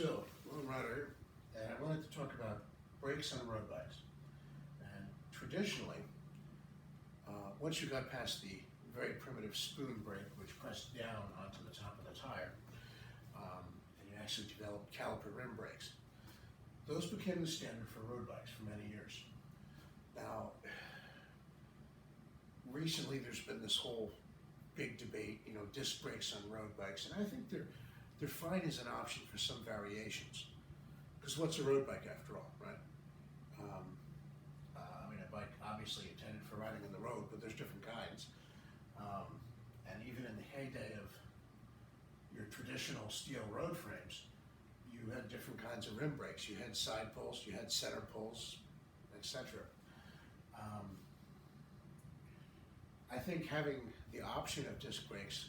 Phil, Lone Rider, and I wanted to talk about brakes on road bikes. And traditionally, once you got past the very primitive spoon brake, which pressed down onto the top of the tire, and you actually developed caliper rim brakes, those became the standard for road bikes for many years. Now, recently there's been this whole big debate, disc brakes on road bikes, and I think they're fine as an option for some variations. Because what's a road bike after all, right? A bike obviously intended for riding on the road, but there's different kinds. And even in the heyday of your traditional steel road frames, you had different kinds of rim brakes. You had side pulls, you had center pulls, etc. I think having the option of disc brakes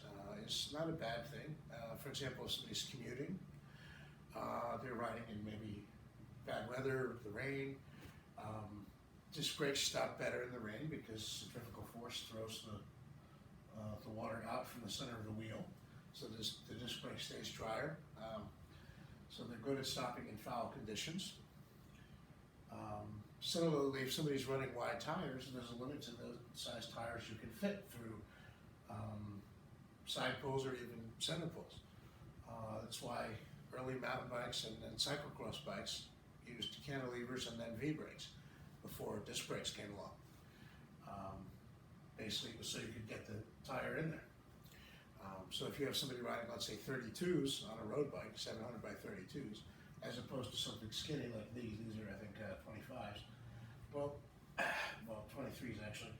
is not a bad thing. For example, if somebody's commuting, they're riding in maybe bad weather, the rain. Disc brakes stop better in the rain because centrifugal force throws the water out from the center of the wheel, so the disc brake stays drier. So they're good at stopping in foul conditions. Similarly, if somebody's running wide tires, there's a limit to the size tires you can fit through side pulls or even center pulls. That's why early mountain bikes and cyclocross bikes used cantilevers and then V-brakes before disc brakes came along. Basically, it was so you could get the tire in there. So if you have somebody riding, let's say 32s on a road bike, 700 by 32s, as opposed to something skinny like these are I think 25s, well 23s actually.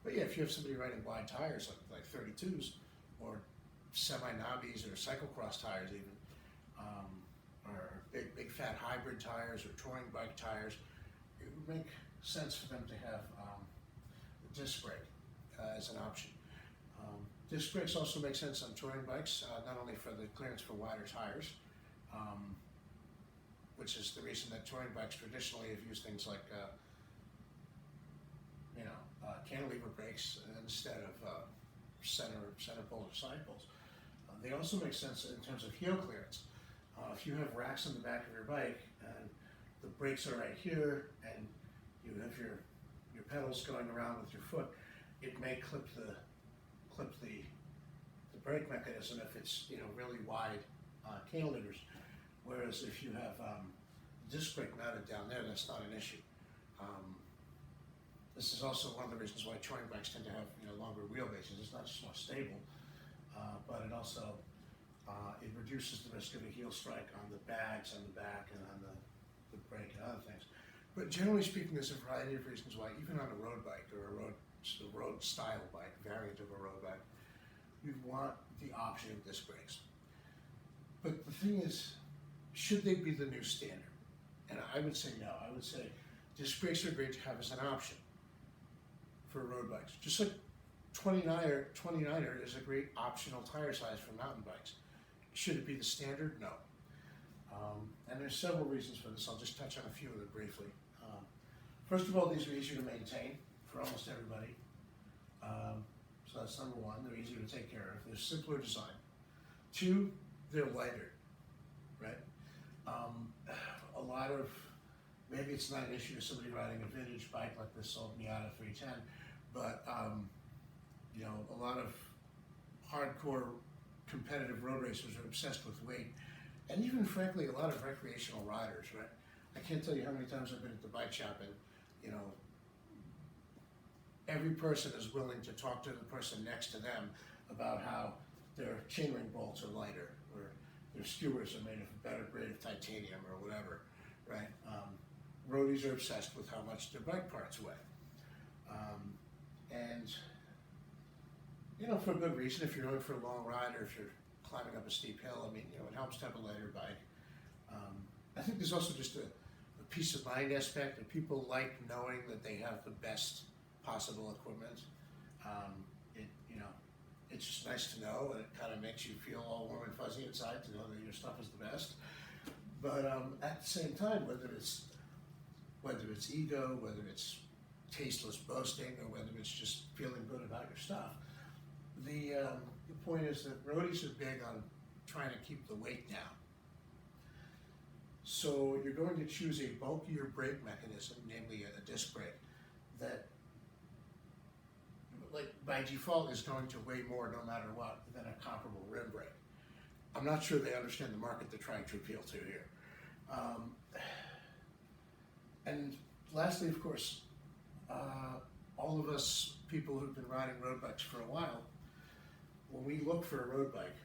But yeah, if you have somebody riding wide tires like 32s, or semi-knobbies or cyclocross tires even, or big fat hybrid tires or touring bike tires, it would make sense for them to have the disc brake as an option. Disc brakes also make sense on touring bikes, not only for the clearance for wider tires, which is the reason that touring bikes traditionally have used things like cantilever brakes instead of center pulls or side pulls. They also make sense in terms of heel clearance. If you have racks on the back of your bike and the brakes are right here, and you have your pedals going around with your foot, it may clip the brake mechanism if it's really wide cantilevers. Whereas if you have disc brake mounted down there, that's not an issue. This is also one of the reasons why touring bikes tend to have longer wheelbases. It's not just more stable, but it also it reduces the risk of a heel strike on the bags on the back and on the brake and other things. But generally speaking, there's a variety of reasons why, even on a road bike or a road style bike, variant of a road bike, you'd want the option of disc brakes. But the thing is, should they be the new standard? And I would say no. I would say disc brakes are great to have as an option for road bikes. Just like 29er is a great optional tire size for mountain bikes. Should it be the standard? No. And there's several reasons for this. I'll just touch on a few of them briefly. First of all, these are easier to maintain for almost everybody. So that's number one. They're easier to take care of. They're simpler design. Two, they're lighter, right? A lot of, maybe it's not an issue to somebody riding a vintage bike like this old Miata 310, but a lot of hardcore competitive road racers are obsessed with weight, and even frankly a lot of recreational riders, right? I can't tell you how many times I've been at the bike shop and every person is willing to talk to the person next to them about how their chainring bolts are lighter, or their skewers are made of a better grade of titanium or whatever, right? Roadies are obsessed with how much their bike parts weigh. And for a good reason. If you're going for a long ride or if you're climbing up a steep hill, it helps to have a lighter bike. I think there's also just a peace of mind aspect, and people like knowing that they have the best possible equipment. It's just nice to know, and it kind of makes you feel all warm and fuzzy inside to know that your stuff is the best. But at the same time, whether it's ego, whether it's tasteless boasting, or whether it's just feeling good about your stuff, the point is that roadies are big on trying to keep the weight down. So you're going to choose a bulkier brake mechanism, namely a disc brake, that like by default is going to weigh more no matter what than a comparable rim brake. I'm not sure they understand the market they're trying to appeal to here. And lastly, of course, all of us people who've been riding road bikes for a while, when we look for a road bike,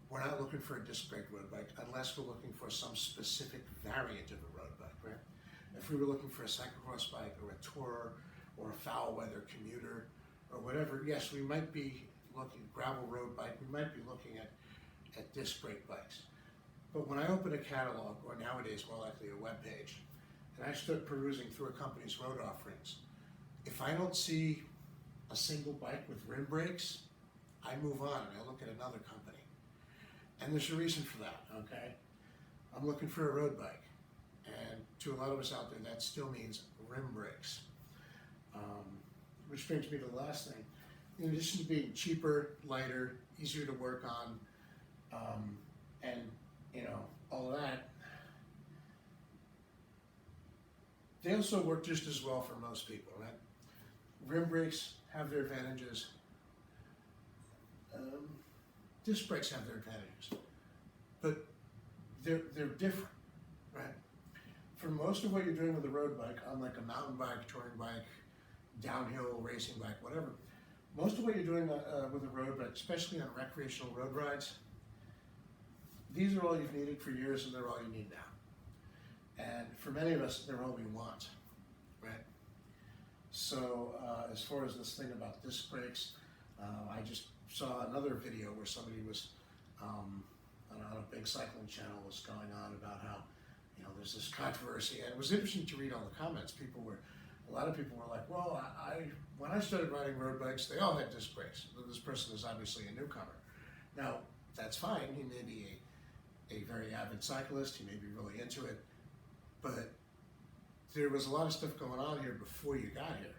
we're not looking for a disc brake road bike unless we're looking for some specific variant of a road bike, right? If we were looking for a cyclocross bike or a tourer or a foul weather commuter or whatever, yes, we might be looking gravel road bike, we might be looking at disc brake bikes. But when I open a catalog, or nowadays more likely a web page, and I start perusing through a company's road offerings, if I don't see a single bike with rim brakes, I move on and I look at another company. And there's a reason for that, okay? I'm looking for a road bike, and to a lot of us out there, that still means rim brakes. Which brings me to the last thing. In addition to being cheaper, lighter, easier to work on, and you know, all of that, they also work just as well for most people, right? Rim brakes have their advantages. Disc brakes have their advantages, but they're different, right? For most of what you're doing with a road bike, unlike a mountain bike, touring bike, downhill racing bike, whatever, most of what you're doing with a road bike, especially on recreational road rides, these are all you've needed for years and they're all you need now. And for many of us, they're all we want, right? So as far as this thing about disc brakes, I just saw another video where somebody was on a big cycling channel was going on about how, you know, there's this controversy, and it was interesting to read all the comments. A lot of people were like, well, when I started riding road bikes, they all had disc brakes. This person is obviously a newcomer. Now, that's fine. He may be a very avid cyclist. He may be really into it. But there was a lot of stuff going on here before you got here.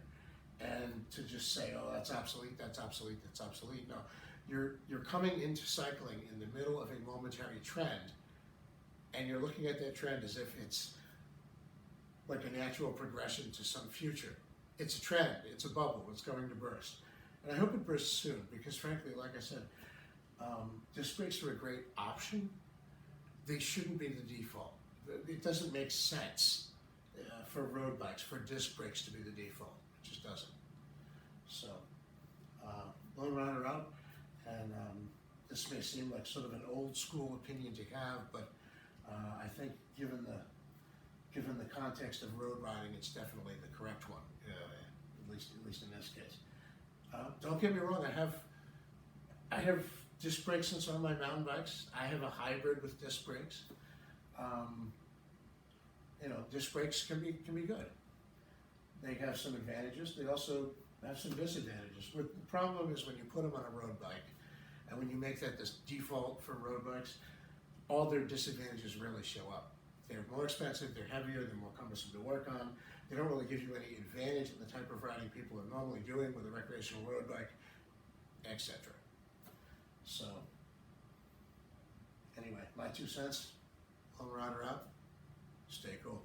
And to just say, oh, that's obsolete, that's obsolete, that's obsolete. No, you're coming into cycling in the middle of a momentary trend, and you're looking at that trend as if it's like a natural progression to some future. It's a trend, it's a bubble, it's going to burst. And I hope it bursts soon, because frankly, like I said, disc brakes are a great option. They shouldn't be the default. It doesn't make sense for road bikes, for disc brakes to be the default. It just doesn't. So, long roundabout, and this may seem like sort of an old school opinion to have, but I think given the context of road riding, it's definitely the correct one, at least in this case. Don't get me wrong, I have disc brakes in some of my mountain bikes. I have a hybrid with disc brakes. You know, disc brakes can be good. They have some advantages. They also have some disadvantages. But the problem is when you put them on a road bike, and when you make that this default for road bikes, all their disadvantages really show up. They're more expensive, they're heavier, they're more cumbersome to work on. They don't really give you any advantage in the type of riding people are normally doing with a recreational road bike, etc. So, anyway, my 2 cents. I'll round her out. Stay cool.